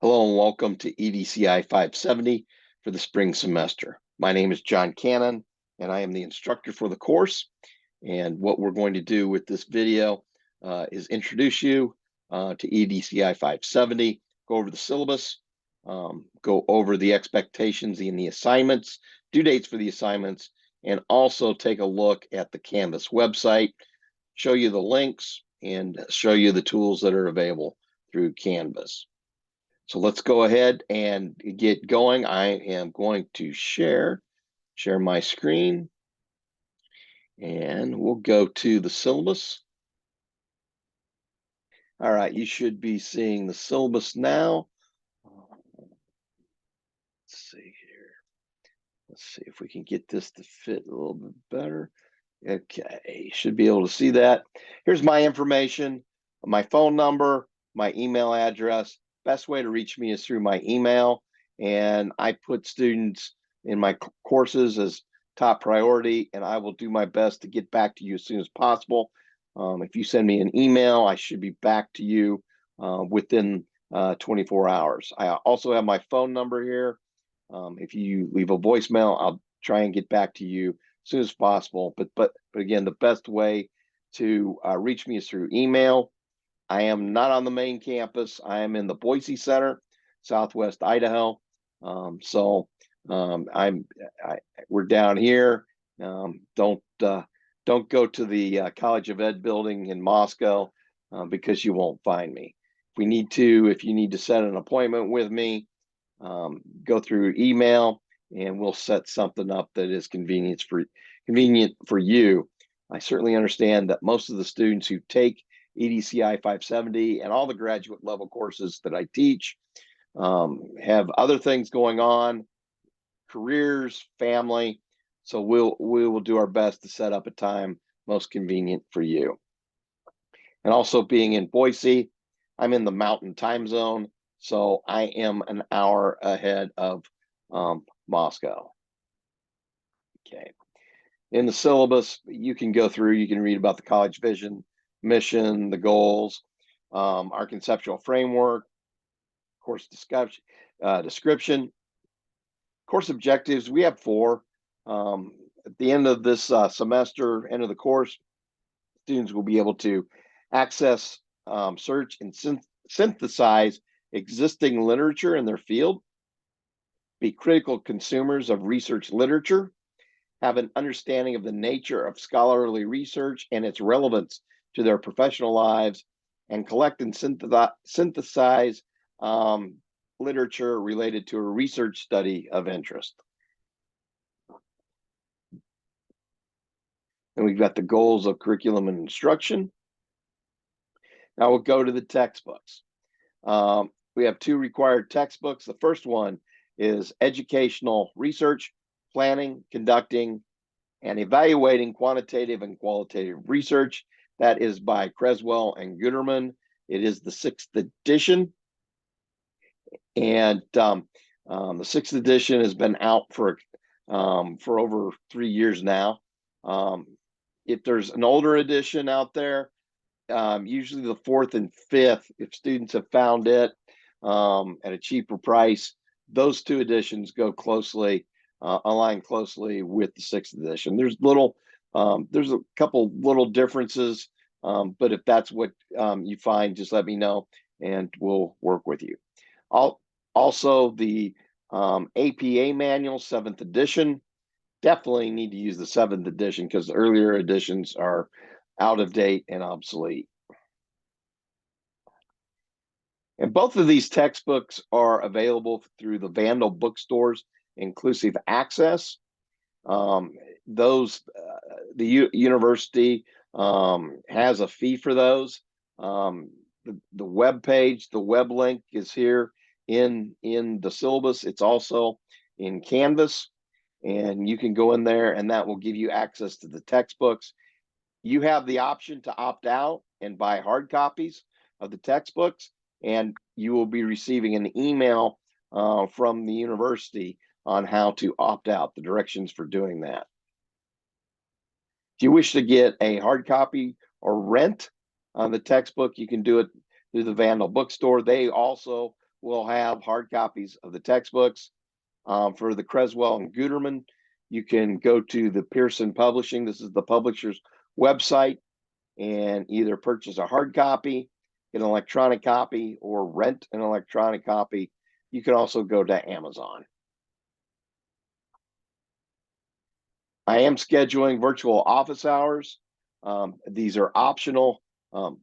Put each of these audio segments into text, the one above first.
Hello and welcome to EDCI 570 for the spring semester. My name is John Cannon and I am the instructor for the course. And what we're going to do with this video is introduce you to EDCI 570, go over the syllabus, go over the expectations and the assignments, due dates for the assignments, and also take a look at the Canvas website, show you the links, and show you the tools that are available through Canvas. So let's go ahead and get going. I am going to share my screen, and we'll go to the syllabus. All right, you should be seeing the syllabus now. Let's see here. Let's see if we can get this to fit a little bit better. Okay, you should be able to see that. Here's my information, my phone number, my email address. Best way to reach me is through my email, and I put students in my courses as top priority, and I will do my best to get back to you as soon as possible. If you send me an email, I should be back to you within 24 hours. I also have my phone number here. If you leave a voicemail, I'll try and get back to you as soon as possible. But again, the best way to reach me is through email. I am not on the main campus. I am in the Boise Center, Southwest Idaho. We're down here. Don't go to the College of Ed building in Moscow because you won't find me. If you need to set an appointment with me, go through email and we'll set something up that is convenient for you. I certainly understand that most of the students who take EDCI 570 and all the graduate level courses that I teach have other things going on, careers, family. So we will do our best to set up a time most convenient for you. And also being in Boise, I'm in the Mountain Time Zone, so I am an hour ahead of Moscow. Okay. In the syllabus, you can go through, you can read about the college vision, mission, the goals, our conceptual framework, course description, course objectives. We have 4. At the end of this semester, end of the course, students will be able to access, search, and synthesize existing literature in their field, be critical consumers of research literature, have an understanding of the nature of scholarly research and its relevance to their professional lives, and collect and synthesize literature related to a research study of interest. And we've got the goals of curriculum and instruction. Now we'll go to the textbooks. We have 2 required textbooks. The first one is Educational Research, Planning, Conducting, and Evaluating Quantitative and Qualitative Research. That is by Creswell and Guterman. It is the 6th edition. And the 6th edition has been out for over 3 years now. If there's an older edition out there, usually the 4th and 5th, if students have found it at a cheaper price, those 2 editions go closely, align closely with the 6th edition. There's a couple little differences, but if that's what you find, just let me know and we'll work with you. Also, the APA manual, 7th edition, definitely need to use the 7th edition because the earlier editions are out of date and obsolete. And both of these textbooks are available through the Vandal bookstores inclusive access. The university has a fee for those. The web page, the web link is here in the syllabus. It's also in Canvas, and you can go in there and that will give you access to the textbooks. You have the option to opt out and buy hard copies of the textbooks, and you will be receiving an email from the university on how to opt out, the directions for doing that. If you wish to get a hard copy or rent on the textbook, you can do it through the Vandal bookstore. They also will have hard copies of the textbooks. For the Creswell and Guterman, you can go to the Pearson Publishing. This is the publisher's website, and either purchase a hard copy, get an electronic copy, or rent an electronic copy. You can also go to Amazon. I am scheduling virtual office hours. These are optional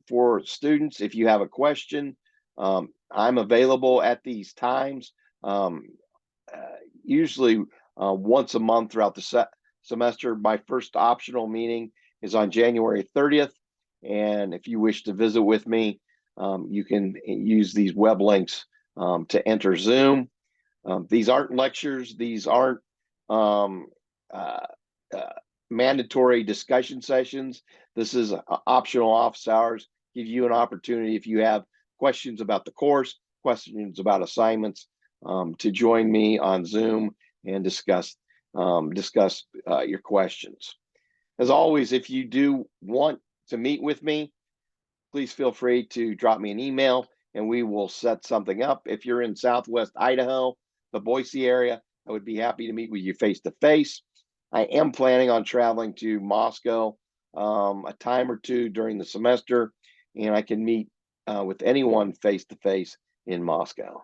for students. If you have a question, I'm available at these times, usually once a month throughout the semester. My first optional meeting is on January 30th. And if you wish to visit with me, you can use these web links to enter Zoom. These aren't lectures. These aren't mandatory discussion sessions. This is optional office hours. Give you an opportunity, if you have questions about the course, questions about assignments, to join me on Zoom and discuss your questions. As always, if you do want to meet with me, please feel free to drop me an email and we will set something up. If you're in Southwest Idaho, the Boise area, I would be happy to meet with you face to face. I am planning on traveling to Moscow a time or two during the semester, and I can meet with anyone face to face in Moscow.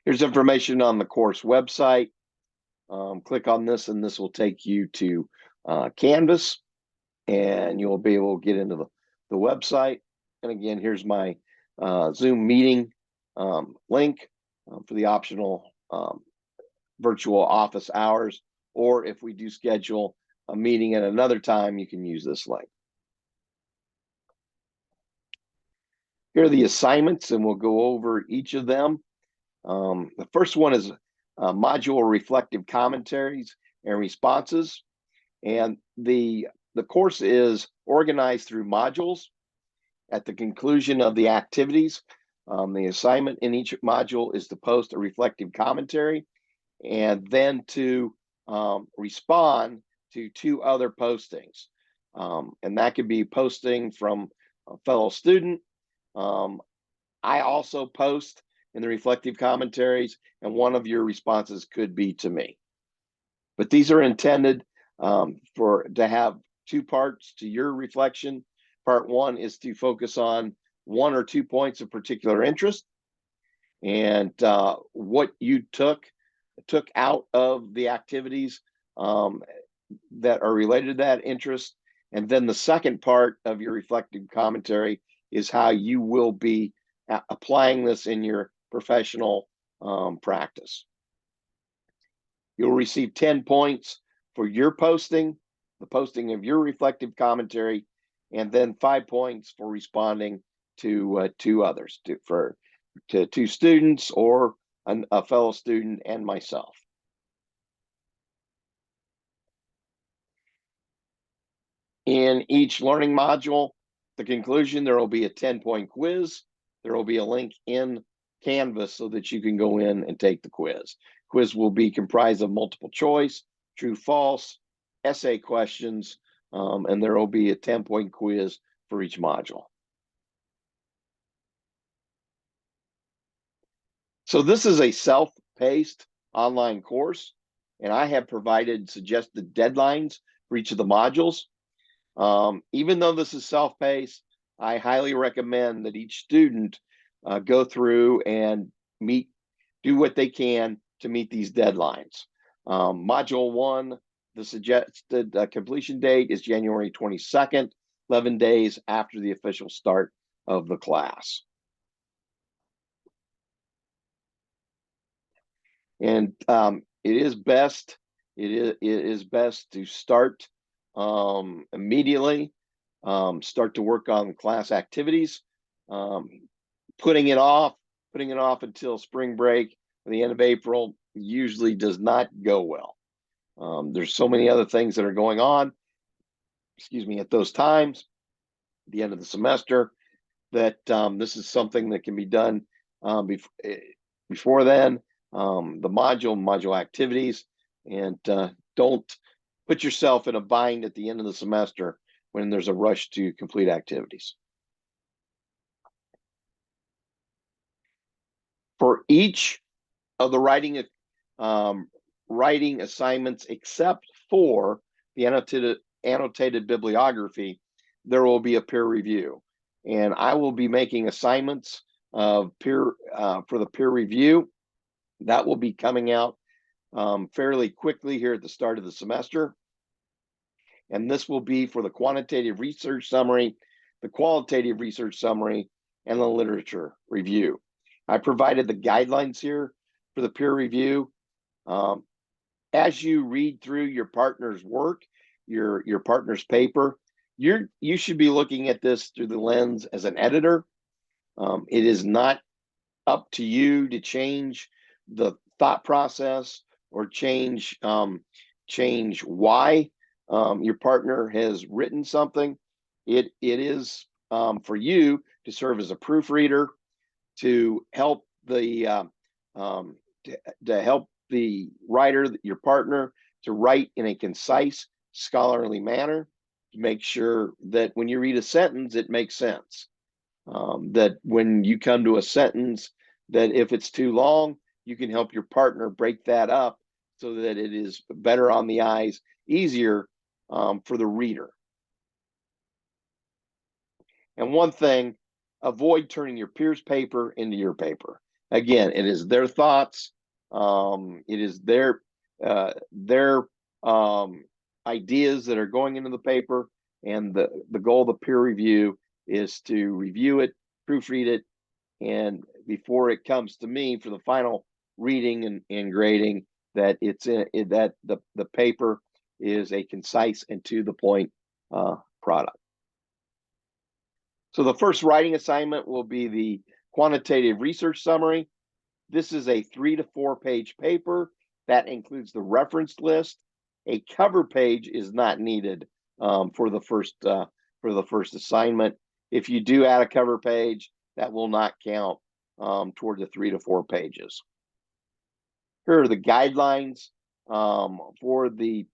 Here's information on the course website. Click on this and this will take you to Canvas, and you'll be able to get into the website. And again, here's my Zoom meeting link for the optional virtual office hours, or if we do schedule a meeting at another time, you can use this link. Here are the assignments, and we'll go over each of them. The first one is module reflective commentaries and responses. And the course is organized through modules. At the conclusion of the activities, the assignment in each module is to post a reflective commentary and then to respond to 2 other postings. And that could be posting from a fellow student. I also post in the reflective commentaries, and one of your responses could be to me. But these are intended to have 2 parts to your reflection. Part 1 is to focus on 1 or 2 points of particular interest and what you took out of the activities that are related to that interest. And then the second part of your reflective commentary is how you will be applying this in your professional practice. You'll receive 10 points for your posting, the posting of your reflective commentary, and then 5 points for responding to 2 others, to 2 students or a fellow student and myself. In each learning module, the conclusion, there will be a 10-point quiz. There will be a link in Canvas so that you can go in and take the quiz. Quiz will be comprised of multiple choice, true, false, essay questions, and there will be a 10-point quiz for each module. So this is a self-paced online course, and I have provided suggested deadlines for each of the modules. Even though this is self-paced, I highly recommend that each student go through and do what they can to meet these deadlines. Module 1, the suggested completion date is January 22nd, 11 days after the official start of the class. And it is best to start immediately, start to work on class activities. Putting it off until spring break or the end of April usually does not go well. There's so many other things that are going on, at those times, at the end of the semester, that this is something that can be done before then. The module activities, and don't put yourself in a bind at the end of the semester when there's a rush to complete activities. For each of the writing assignments, except for the annotated bibliography, there will be a peer review, and I will be making assignments of for the peer review. That will be coming out fairly quickly here at the start of the semester. And this will be for the quantitative research summary, the qualitative research summary, and the literature review. I provided the guidelines here for the peer review. As you read through your partner's work, your partner's paper, you should be looking at this through the lens as an editor. It is not up to you to change the thought process or change why your partner has written something. It is for you to serve as a proofreader, to help the to help the writer, your partner, to write in a concise, scholarly manner, to make sure that when you read a sentence, it makes sense. That when you come to a sentence, that if it's too long, you can help your partner break that up so that it is better on the eyes, easier for the reader. And one thing, avoid turning your peer's paper into your paper. Again, it is their thoughts. It is their ideas that are going into the paper, and the goal of the peer review is to review it, proofread it, and before it comes to me for the final reading and grading, that that the paper is a concise and to the point product. So the first writing assignment will be the quantitative research summary. This is a 3 to 4 page paper that includes the reference list. A cover page is not needed for the first assignment. If you do add a cover page, that will not count toward the 3 to 4 pages. Here are the guidelines for the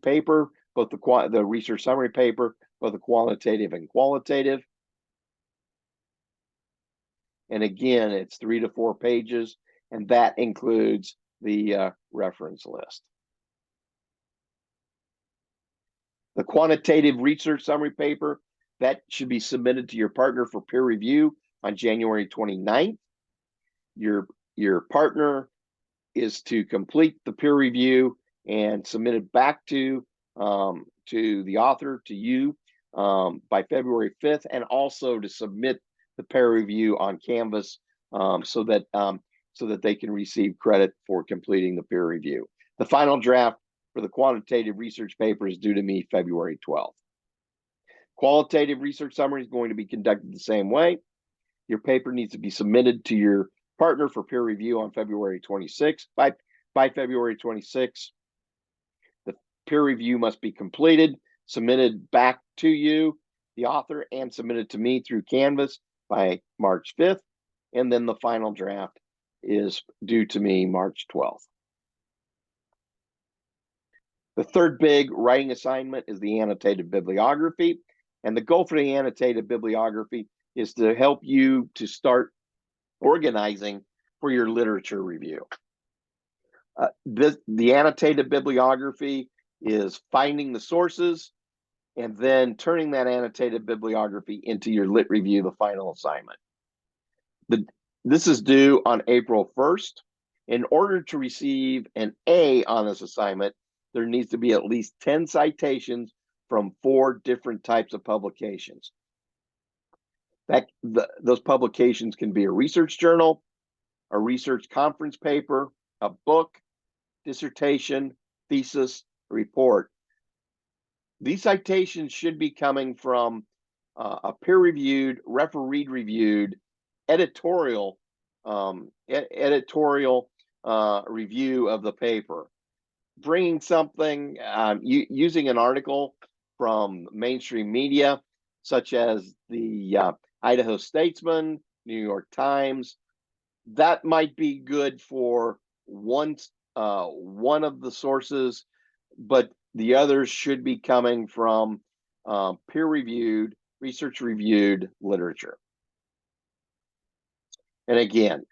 paper, both the research summary paper, both the quantitative and qualitative. And again, it's 3 to 4 pages, and that includes the reference list. The quantitative research summary paper, that should be submitted to your partner for peer review on January 29th. Your partner is to complete the peer review and submit it back to the author, to you, by February 5th, and also to submit the peer review on Canvas so that they can receive credit for completing the peer review. The final draft for the quantitative research paper is due to me February 12th. Qualitative research summary is going to be conducted the same way. Your paper needs to be submitted to your partner for peer review on February 26th. By February 26th, the peer review must be completed, submitted back to you, the author, and submitted to me through Canvas by March 5th. And then the final draft is due to me March 12th. The third big writing assignment is the annotated bibliography. And the goal for the annotated bibliography is to help you to start organizing for your literature review. The annotated bibliography is finding the sources and then turning that annotated bibliography into your lit review, the final assignment. This is due on April 1st. In order to receive an A on this assignment, there needs to be at least 10 citations from 4 different types of publications. Those publications can be a research journal, a research conference paper, a book, dissertation, thesis, report. These citations should be coming from a peer-reviewed, referee-reviewed editorial review of the paper. Bringing something, using an article from mainstream media, such as the Idaho Statesman, New York Times, that might be good for one of the sources, but the others should be coming from peer-reviewed, research-reviewed literature. And again,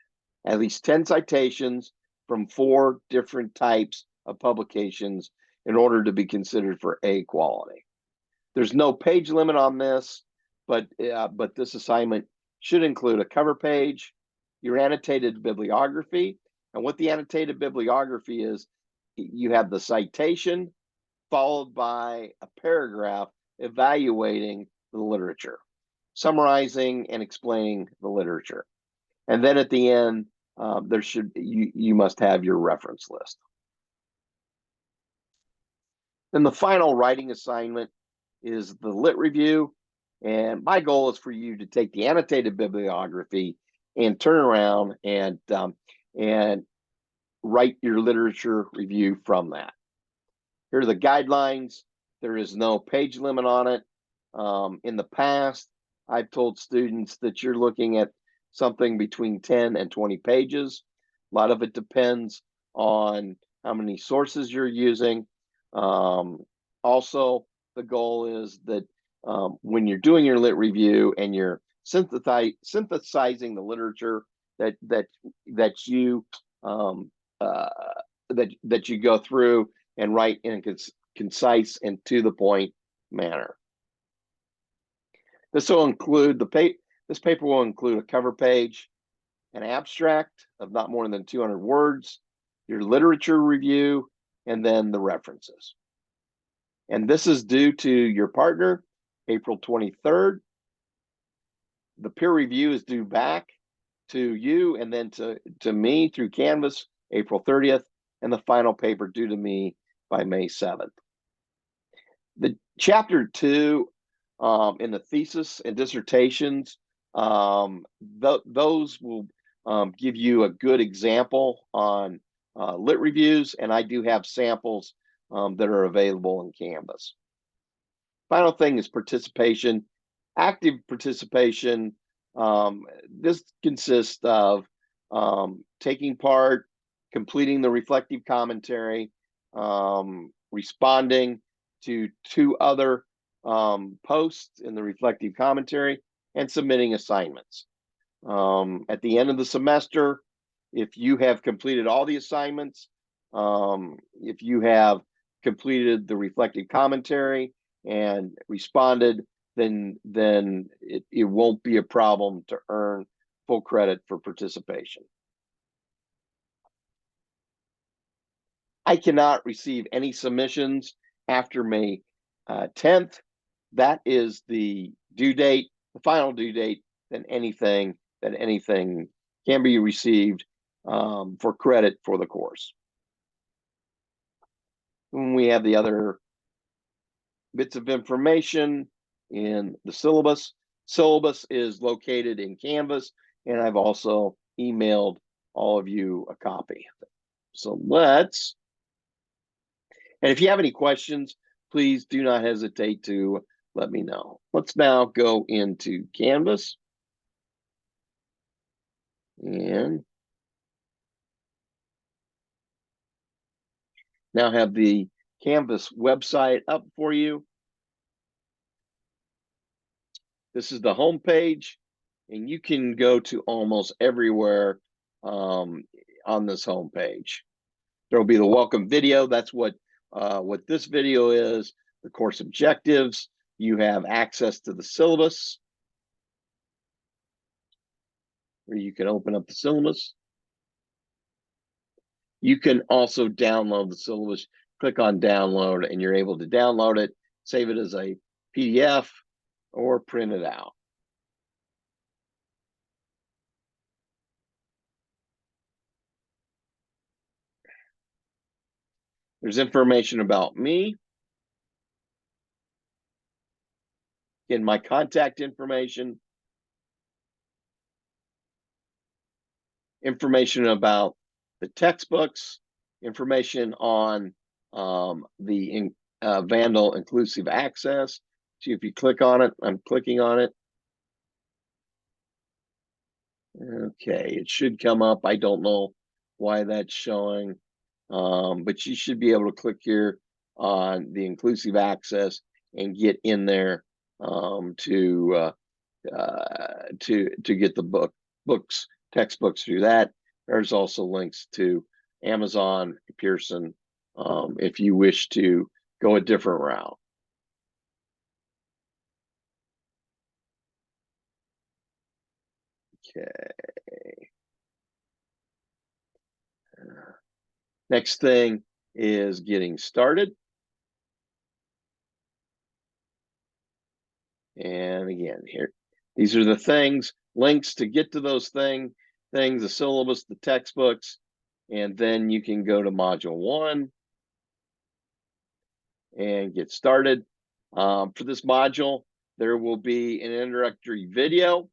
at least 10 citations from 4 different types of publications in order to be considered for A quality. There's no page limit on this, but this assignment should include a cover page, your annotated bibliography. And what the annotated bibliography is, you have the citation followed by a paragraph evaluating the literature, summarizing and explaining the literature. And then at the end, you must have your reference list. Then the final writing assignment is the lit review. And my goal is for you to take the annotated bibliography and turn around and write your literature review from that. Here are the guidelines. There is no page limit on it. In the past, I've told students that you're looking at something between 10 and 20 pages. A lot of it depends on how many sources you're using. Also, the goal is that when you're doing your lit review and you're synthesizing the literature, that you go through and write in a concise and to the point manner. This will include this paper will include a cover page, an abstract of not more than 200 words, your literature review, and then the references. And this is due to your partner, April 23rd. The peer review is due back to you and then to me through Canvas, April 30th, and the final paper due to me by May 7th. The chapter 2 in the thesis and dissertations, those will give you a good example on lit reviews, and I do have samples that are available in Canvas. Final thing is participation. Active participation. This consists of taking part, completing the reflective commentary, responding to 2 other posts in the reflective commentary, and submitting assignments. At the end of the semester, if you have completed all the assignments, if you have completed the reflective commentary and responded, then it won't be a problem to earn full credit for participation. I cannot receive any submissions after May 10th. That is the due date, the final due date, then anything can be received for credit for the course. And we have the other bits of information in the syllabus. Syllabus is located in Canvas, and I've also emailed all of you a copy. So and if you have any questions, please do not hesitate to let me know. Let's now go into Canvas and now have the Canvas website up for you. This is the home page, and you can go to almost everywhere on this home page. There will be the welcome video. That's what this video is. The course objectives. You have access to the syllabus, where you can open up the syllabus. You can also download the syllabus. Click on download, and you're able to download it, save it as a PDF, or print it out. There's information about me. In my contact information. Information about the textbooks. Information on the Vandal Inclusive Access. See, if you click on it, I'm clicking on it. Okay, it should come up. I don't know why that's showing, but you should be able to click here on the inclusive access and get in there to get the textbooks through that. There's also links to Amazon, Pearson, if you wish to go a different route. Okay. Next thing is getting started. And again, here, these are the things, links to get to those things, the syllabus, the textbooks, and then you can go to module 1 and get started. For this module, there will be an introductory video,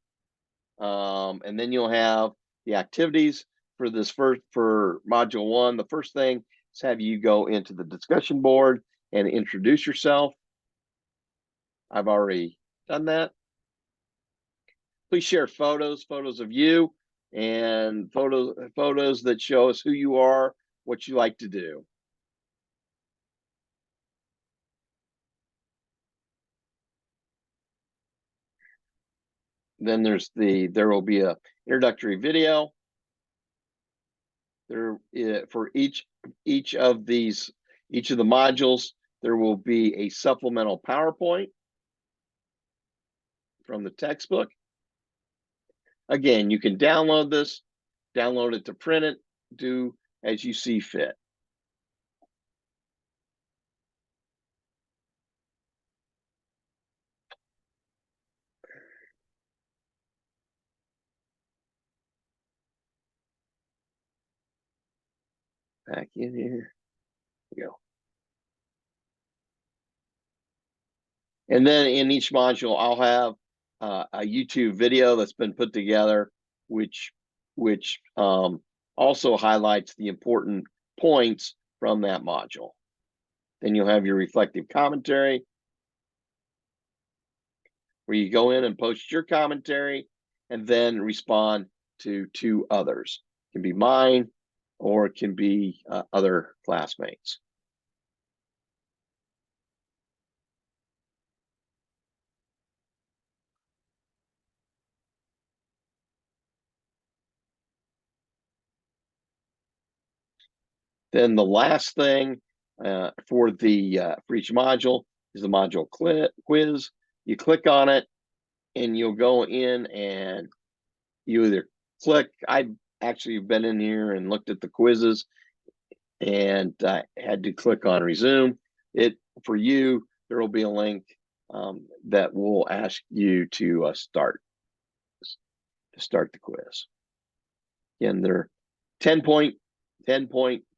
and then you'll have the activities for this for module 1. The first thing is have you go into the discussion board and introduce yourself. I've already done that. Please share photos of you, and photos that show us who you are, what you like to do. Then there will be a introductory video. There for each of the modules, there will be a supplemental PowerPoint from the textbook. Again, you can download this, download it to print it, do as you see fit. Back in here, we go. And then in each module, I'll have a YouTube video that's been put together, which also highlights the important points from that module. Then you'll have your reflective commentary, where you go in and post your commentary and then respond to 2 others. It can be mine or it can be other classmates. Then the last thing for each module is the module quiz. You click on it and you'll go in and you either click. I've actually been in here and looked at the quizzes and had to click on resume. For you, there will be a link that will ask you to start the quiz. Again, they're 10-point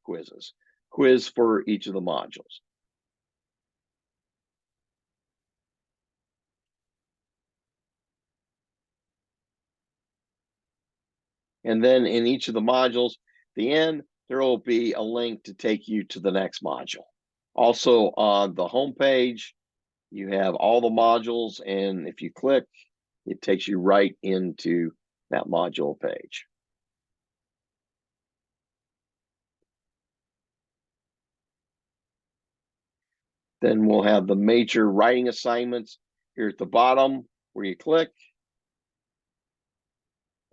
quizzes. Quiz for each of the modules. And then in each of the modules, the end, there will be a link to take you to the next module. Also on the home page, you have all the modules, and if you click, it takes you right into that module page. Then we'll have the major writing assignments here at the bottom where you click,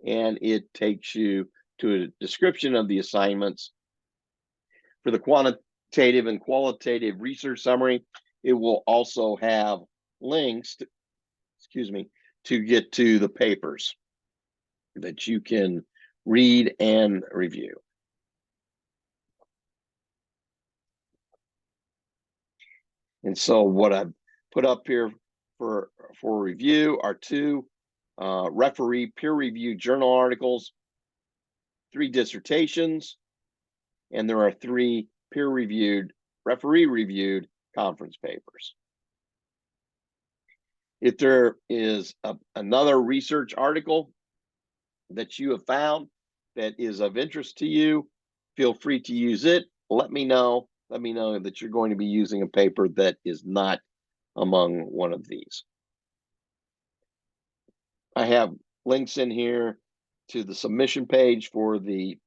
and it takes you to a description of the assignments. For the quantitative and qualitative research summary, it will also have links to get to the papers that you can read and review. And so what I've put up here for review are 2 referee peer-reviewed journal articles, 3 dissertations, and there are 3 peer-reviewed, referee-reviewed conference papers. If there is another research article that you have found that is of interest to you, feel free to use it. Let me know that you're going to be using a paper that is not among one of these. I have links in here to the submission page for the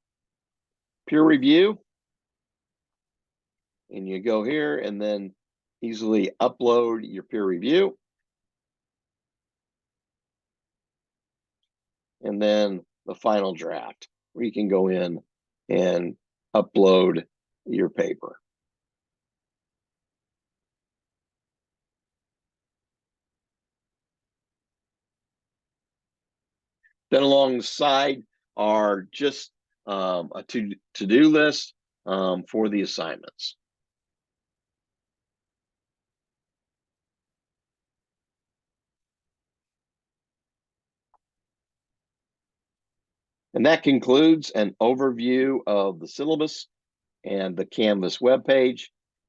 peer review. And you go here and then easily upload your peer review. And then the final draft. where you can go in and upload your paper. Then alongside are just a to-do list for the assignments. And that concludes an overview of the syllabus and the Canvas webpage.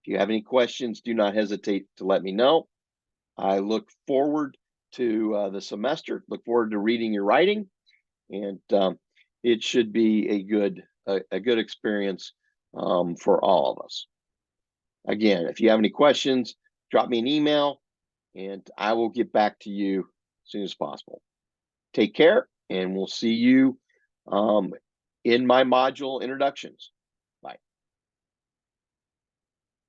If you have any questions, do not hesitate to let me know. I look forward to the semester, look forward to reading your writing, and it should be a good experience for all of us. Again, if you have any questions, drop me an email and I will get back to you as soon as possible. Take care, and we'll see you in my module introductions.